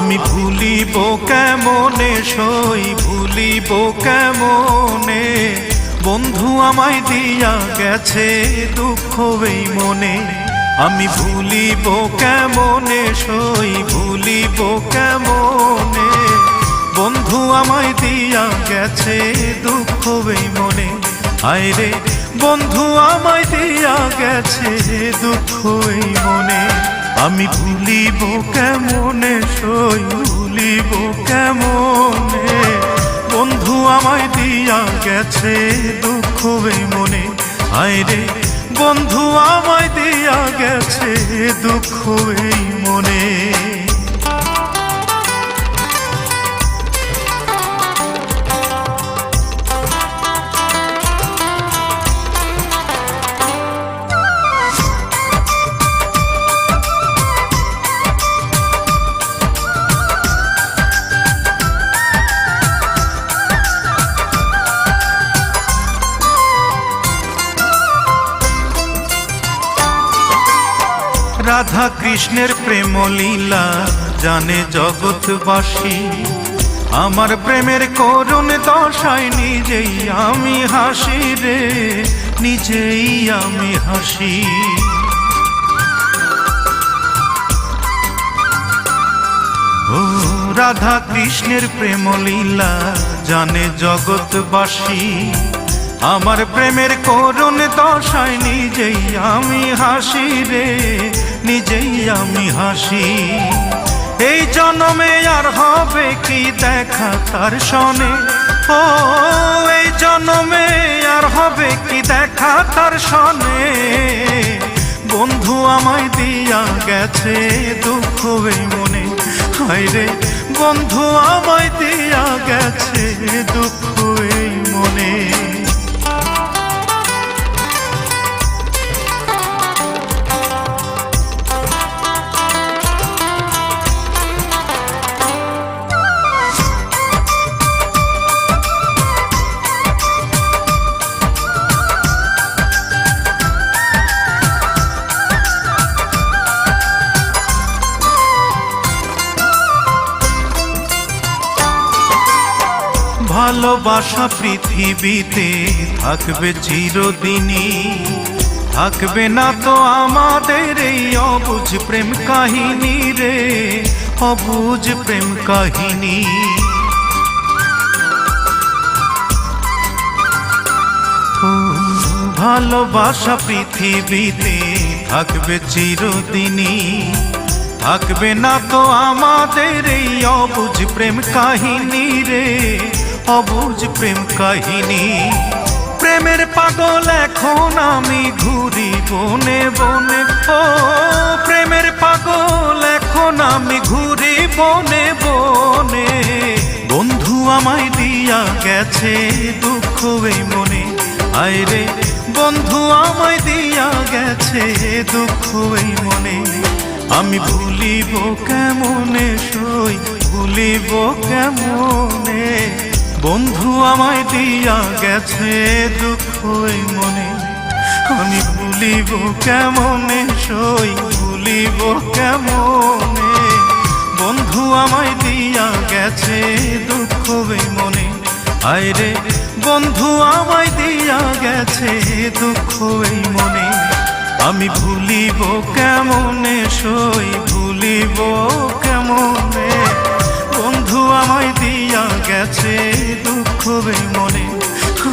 আমি ভুলিব কেমনে সই ভুলিব কেমনে, বন্ধু আমায় দিয়া গেছে দুঃখ এই মনে। আমি ভুলিব কেমনে সই ভুলিব কেমনে, বন্ধু আমায় দিয়া গেছে দুঃখ এই মনে। আইরে বন্ধু আমায় দিয়া গেছে দুঃখ এই মনে। আমি ভুলিব কেমনে সই ভুলিব কেমনে, বন্ধু আমায় দিয়া গেছে দুঃখ এই মনে। আইরে বন্ধু আমায় দিয়া গেছে দুঃখ এই মনে। রাধা কৃষ্ণের প্রেম লীলা জানে জগৎবাসী, আমার প্রেমের করুণ দশায় নিজেই আমি হাসি রে নিজেই আমি হাসি। ও রাধা কৃষ্ণের প্রেম লীলা জানে জগৎবাসী, আমার প্রেমের করুণ দশায় নিজেই আমি হাসি রে নিজেই আমি হাসি। এই জন্মে আর হবে কি দেখা তার সনে, ও এই জন্মে আর হবে কি দেখা তার সনে। বন্ধু আমায় দিয়া গেছে দুঃখ এই মনে, হায়রে বন্ধু আমায় দিয়া গেছে দুঃখ এই মনে। ভালোবাসা পৃথিবীতে থাকবে চিরদিনই, থাকবে না তো আমাদের এই অবুঝ প্রেম কাহিনী রে অবুঝ প্রেম কাহিনী। ভালোবাসা পৃথিবীতে থাকবে চিরদিনই, থাকবে না তো আমাদের এই অবুঝ প্রেম কাহিনী রে অবুঝ প্রেম কাহিনী। প্রেমের পাগল এখন আমি ঘুরি বনে বনে, ও প্রেমের পাগল এখন আমি ঘুরি বনে বনে। বন্ধু আমায় দিয়া গেছে দুঃখ এই মনে, আইরে বন্ধু আমায় দিয়া গেছে দুঃখ এই মনে। আমি ভুলিব কেমনে সই ভুলিব কেমনে, বন্ধু আমায় দিয়া গেছে দুঃখ এই মনে। আমি ভুলিব কেমনে সই ভুলিব কেমনে, বন্ধু আমায় দিয়া গেছে দুঃখ এই মনে। আইরে বন্ধু আমায় দিয়া গেছে দুঃখ এই মনে। আমি ভুলিব কেমনে সই ভুলিব কেমনে, বন্ধু আমায় দিয়া গেছে দুঃখ এই মনে।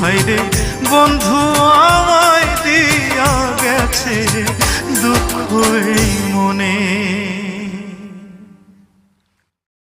হায়রে বন্ধু আমায় দিয়া গেছে দুঃখ এই মনে।